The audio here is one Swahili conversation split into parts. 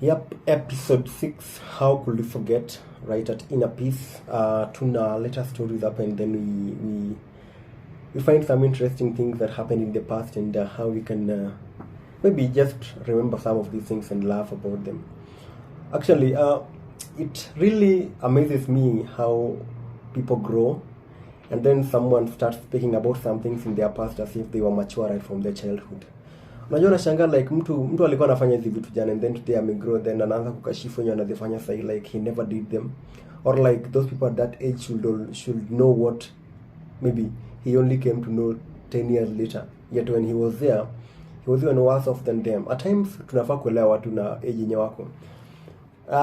Yep, episode 6. How could we forget? Right at Inner Peace. Tuna later stories up, and then we find some interesting things that happened in the past, and how we can maybe just remember some of these things and laugh about them. Actually, it really amazes me how people grow, and then someone starts speaking about some things in their past as if they were mature right from their childhood. Unajua nashangaa like mtu alikuwa anafanya hizi vitu jana, and then today amegrow, then anaanza kukashifu wenye anazifanya sasa, like he never did them, or like those people at that age should know what maybe he only came to know 10 years later, yet when he was there he was even worse off than them. At times tunafaa kuelewa watu na age yenye wako.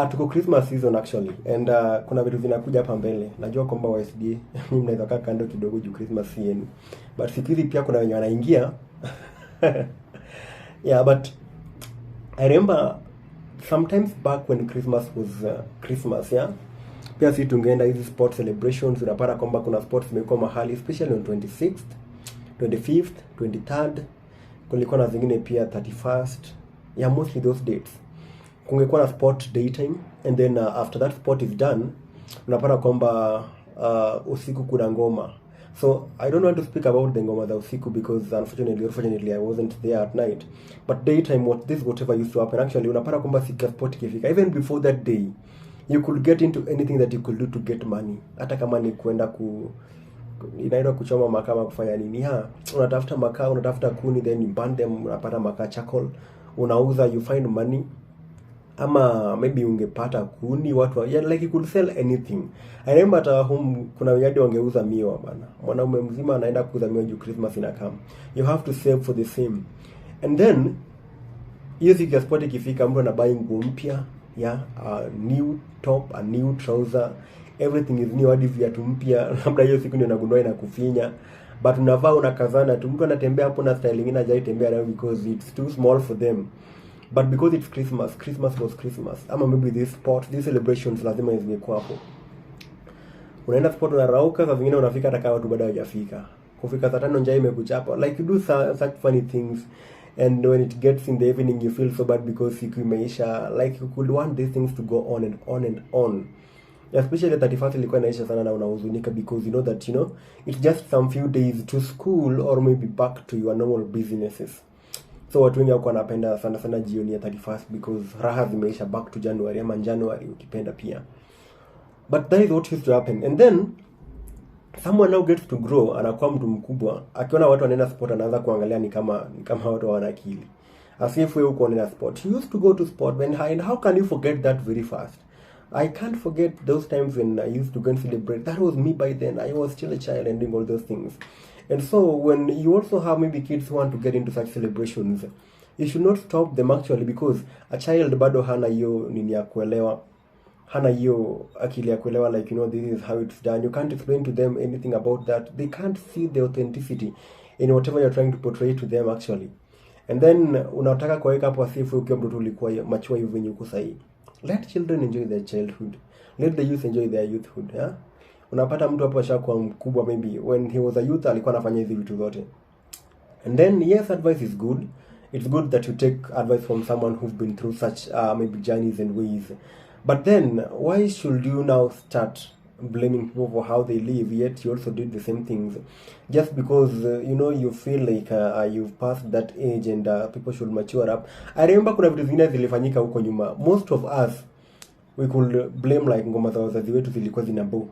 Tuko Christmas season actually, and kuna vitu vinakuja hapa mbele. Najua kwamba YSD mnaweza kaa kando kidogo juu Christmas si yenu, but sikiri pia kuna wenye wanaingia. Yeah, but I remember sometimes back when Christmas was Christmas, yeah. Pia si tungeenda hizi sport celebrations, unapata kwamba kuna sports zimekuwa mahali, especially on 26th, 25th, 23rd, kulikuwa na zingine pia 31st. Yeah, mostly those dates. Kungekuwa na sport daytime, and then after that sport is done, unapata kwamba usiku kuna ngoma. So I don't want to speak about the ngoma za usiku because unfortunately I wasn't there at night. But daytime, whatever used to happen. Actually, unapata kwamba siku ya sport ikifika, even before that day, you could get into anything that you could do to get money. Hata kama ni kuenda inaenda kuchoma makaa ama kufanya nini. Unatafuta makaa, unatafuta kuni, then you burn them, unapata makaa charcoal, unauza, you find money. Ama maybe ungepata kuni watu, yeah, like you could sell anything. I remember at home kuna wanyadi wangeuza miwa bana. Mwanaume mzima anaenda kuuza miwa juu Christmas inakam. You have to save for the same. And then hiyo siku ya sport ikifika, mtu anabuy nguo mpya, yeah, a new top, a new trouser, everything is new, hadi viatu mpya. Labda hiyo siku ndio nagundua inakufinya, but unavaa unakazana tu. Mtu anatembea hapo na style nyingine hajai tembea nayo because it's too small for them. But because it's Christmas was Christmas. Ama maybe these celebrations lazima zingekuwa hapo. Unaenda sport, unarauka, saa zingine unafika hata kama watu bado hawajafika. Kufika saa 5 njaa imekuchapa. Like you do such funny things, and when it gets in the evening you feel so bad because siku imeisha. Like you could want these things to go on and on and on. Especially the 31st ilikuwa inaisha sana na unahuzunika because you know that, it's just some few days to school or maybe back to your normal businesses. So watu wengi wako wanapenda sana jioni ya 31st because raha zimeisha, back to January ama January ukipenda pia. But that is what used to happen. And then someone now gets to grow, anakuwa mtu mkubwa, akiona watu wanaenda sport anaanza kuangalia ni kama watu hawana akili. As if wewe uko unaenda sport. You used to go to sport, and how can you forget that very fast? I can't forget those times when I used to go and celebrate. That was me by then. I was still a child and doing all those things. And so when you also have maybe kids who want to get into such celebrations, you should not stop them actually, because a child bado hana hiyo nini ya kuelewa, hana hiyo akili ya kuelewa, like, this is how it's done. You can't explain to them anything about that. They can't see the authenticity in whatever you're trying to portray to them actually. And then unataka kuweka hapo asifu ukiwa mtoto ulikuwa mature hivi venye uko sahi. Let children enjoy their childhood. Let the youth enjoy their youthhood, yeah? Unapata mtu hapo ashakuwa mkubwa, maybe when he was a youth alikuwa anafanya hizi vitu zote. And then yes, advice is good. It's good that you take advice from someone who's been through such maybe journeys and ways. But then why should you now start blaming people for how they live, yet you also did the same things just because you feel like you've passed that age and people should mature up. I remember kuna vitu zingine zilifanyika huko nyuma. Most of us, we could blame like ngoma za wazazi wetu zilikuwa zinabo.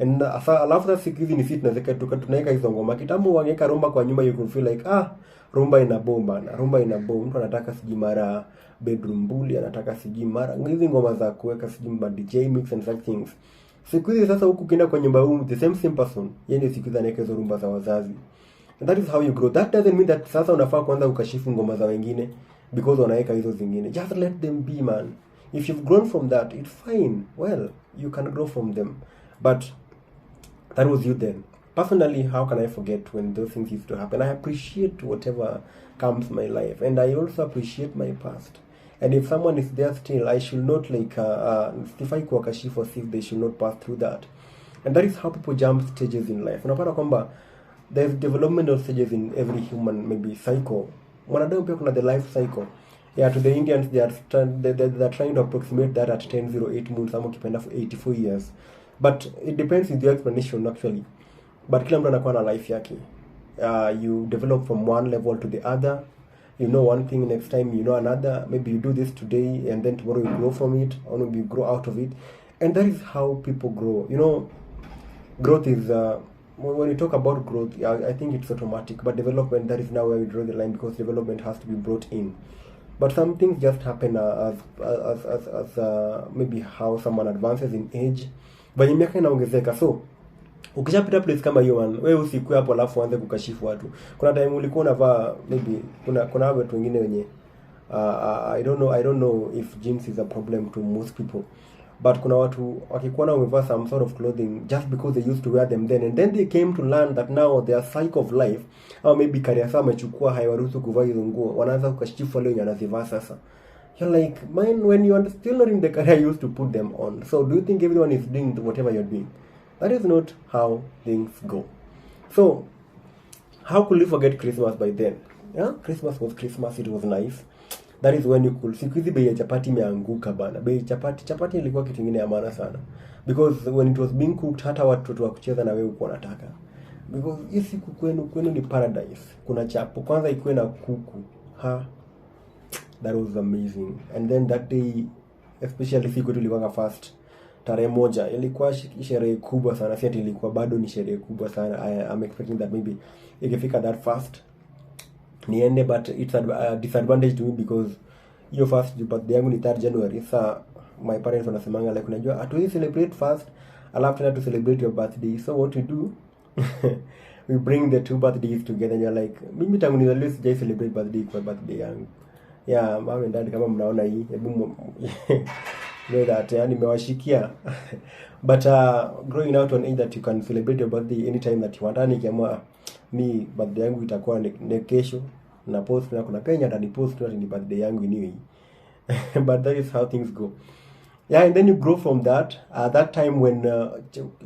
And alafu that siku hizi ni sisi tunaweka hizo ngoma. Kitambo wangeka rumba kwa nyumba, you could feel like rumba ina bomba na rumba ina bomba. Mtu anataka siji mara bedroom bully, anataka siji mara hizi ngoma za kuweka siji ma DJ mix and such things. Siku hizi sasa huku kienda kwa nyumba the same person, yeye siku hizi anaweka hizo rumba za wazazi. And that is how you grow. That doesn't mean that sasa unafaa kwanza ukashifu ngoma za wengine because wanaweka hizo zingine. Just let them be, man. If you've grown from that, it's fine. Well, you can grow from them. But that was you then. Personally, how can I forget when those things used to happen? I appreciate whatever comes my life, and I also appreciate my past. And if someone is there still, I should not like stifai kuwakashifu as if they should not pass through that. And that is how people jump stages in life. Unapata kwamba there's developmental stages in every human maybe cycle. Mwanadamu pia kuna the life cycle. Yeah, to the Indians, they're trying to approximate that at 1008 moons, ama ukipenda for 84 years. But it depends with your explanation actually. But kila mtu anakuwa na life yake. You develop from one level to the other. You know one thing, next time you know another. Maybe you do this today and then tomorrow you grow from it, or maybe you grow out of it. And that is how people grow. You know, growth is when you talk about growth, I think it's automatic. But development, that is now where we draw the line, because development has to be brought in. But some things just happen as maybe how someone advances in age. But miaka inaongezeka, so ukishapita place kama hiyo man, wewe usikue hapo alafu anze kukashifu watu. Kuna time ulikuwa unavaa, maybe kuna watu wengine wenye I don't know if jeans is a problem to most people. But kuna watu wakikuwa na umevaa some sort of clothing just because they used to wear them then, and then they came to learn that now their cycle of life, au maybe career saa amechukua haiwaruhusu kuvaa hizo nguo, wanaanza kukashifu wale wenye wanazivaa sasa. You're like, man, when you are still not in the career you used to put them on. So do you think everyone is doing whatever you're doing? That is not how things go. So how could you forget Christmas by then? Yeah, Christmas was Christmas, it was nice. That is when you could. Siku hizi bei ya chapati imeanguka bana. Bei chapati ilikuwa kitu kingine ya maana sana. Because when it was being cooked, hata watu wa kucheza na wewe uko nataka. Because hii siku kwenu ni paradise. Kuna chapo kwanza ikuwe na kuku. That was amazing. And then that day, especially siku tulikuwa first tarehe moja, ilikuwa sherehe kubwa sana. Si ati ilikuwa bado ni sherehe kubwa sana. I'm expecting that maybe ikifika that fast niende, but it's a disadvantage to me because your first birthday yangu ni 3 January. So my parents wanasemanga like, unajua hatuwezi celebrate first alafu tena to celebrate your birthday. So what we do, we bring the two birthdays together, and you're like, mimi tangu nizaliwe sijai celebrate birthday kwa birthday yangu. Yeah, mama and dad, kama mnaona hii, hebu know that yani nimewashikia. But growing out on age that you can celebrate your birthday anytime that you want. Ani kiamua mi birthday yangu itakuwa ne kesho na post na kuna Kenya ndani post ni birthday yangu anyway. But that is how things go. Yeah, and then you grow from that. At that time when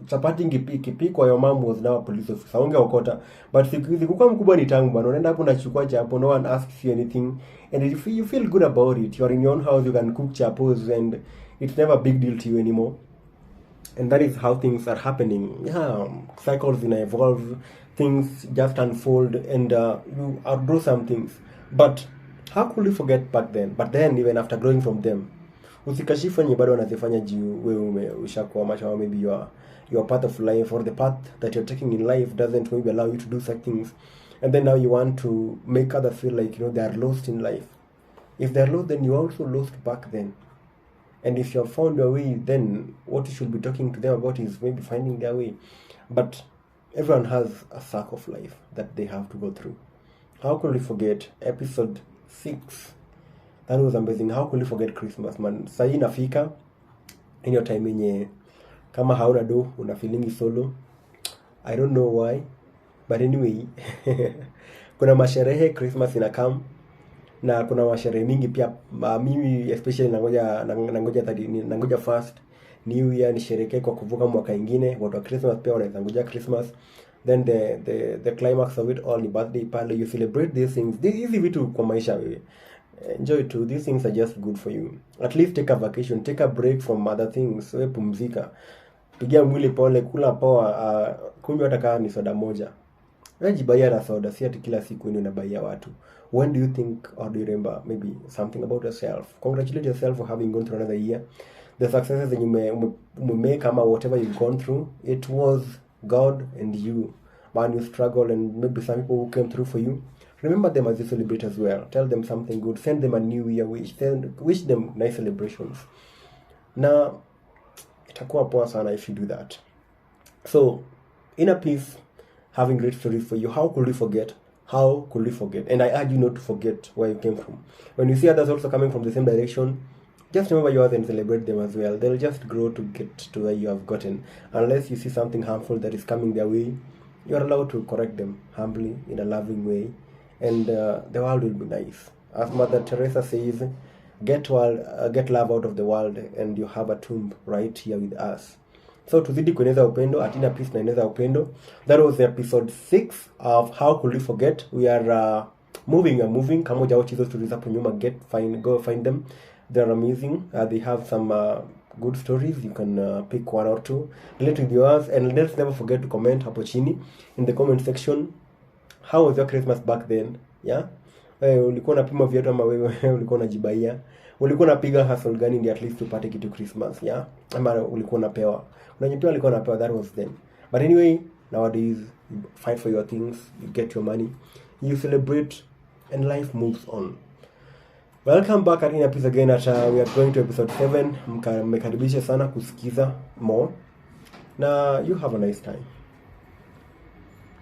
chapati ikipikwa, your mom was now a police officer. Ungeokota. But siku hizi kukua mkubwa ni tangu bana. Unaenda hapo unachukua chapo, no one asks you anything, and if you feel good about it, you are in your own house, you can cook chapos, and it's never a big deal to you anymore. And that is how things are happening. Yeah, cycles evolve, things just unfold, and you outgrow some things. But how could you forget back then? But then even after growing from them, usikashifu yenye bado wanazifanya juu wewe ushakuwa macho, maybe you are part of life, or the path that you're taking in life doesn't maybe allow you to do such things, and then now you want to make others feel like, you know, they are lost in life. If they are lost, then you also lost back then. And if you have found your way, then what you should be talking to them about is maybe finding their way. But everyone has a sack of life that they have to go through. How could we forget episode 6? That was amazing. How could you forget Christmas, man? Sahi nafika in your time yenye kama hauna do una feeling solo. I don't know why, but anyway, kuna masherehe Christmas inakam, na kuna masherehe mingi pia. Mimi especially nangoja first New Year nisherehekee kwa kuvuka mwaka ingine. Watu wa Christmas pia wanaweza ngoja Christmas. Then the climax of it all ni birthday pale. You celebrate these things. Hizi vitu kwa maisha wewe. Enjoy too. These things are just good for you. At least take a vacation, take a break from other things. Wewe pumzika. Pigia mwili pole, kula poa, kunywa hata kama ni soda moja. Wewe jibaiya na soda, si ati kila siku ni unabaia watu. When do you think or do you remember maybe something about yourself? Congratulate yourself for having gone through another year. The successes that you make ama whatever you've gone through, it was God and you. Man, you struggle, and maybe some people who came through for you. Remember them as you celebrate as well. Tell them something good. Send them a new year wish. Wish them nice celebrations. Now, itakuwa poa sana if you do that. So, inner peace, having great stories for you. How could you forget? How could you forget? And I urge you not to forget where you came from. When you see others also coming from the same direction, just remember yours and celebrate them as well. They'll just grow to get to where you have gotten. Unless you see something harmful that is coming their way, you are allowed to correct them humbly, in a loving way. And the world will be nice. As Mother Teresa says, get love out of the world, and you have a tomb right here with us. So tuzidi kueneza upendo, atina peace na eneza upendo. That was episode 6 of How Could We Forget. We are moving. Kama hujawatch hizo stories hapo nyuma, go find them. They're amazing. They have some good stories. You can pick one or two, relate with yours, and let's never forget to comment hapo chini in the comment section. How was your Christmas back then? Yeah, ulikuwa unapima viatu ama wewe ulikuwa unajibaia? Ulikuwa unapiga hustle gani ndio at least upate kitu Christmas? Yeah, ama ulikuwa unapewa? Unajua ulikuwa unapewa, that was then. But anyway, nowadays you fight for your things, you get your money, you celebrate, and life moves on. Welcome back at episode again. We are going to episode 7. Mmekaribisha sana kusikiza more. Na you have a nice time.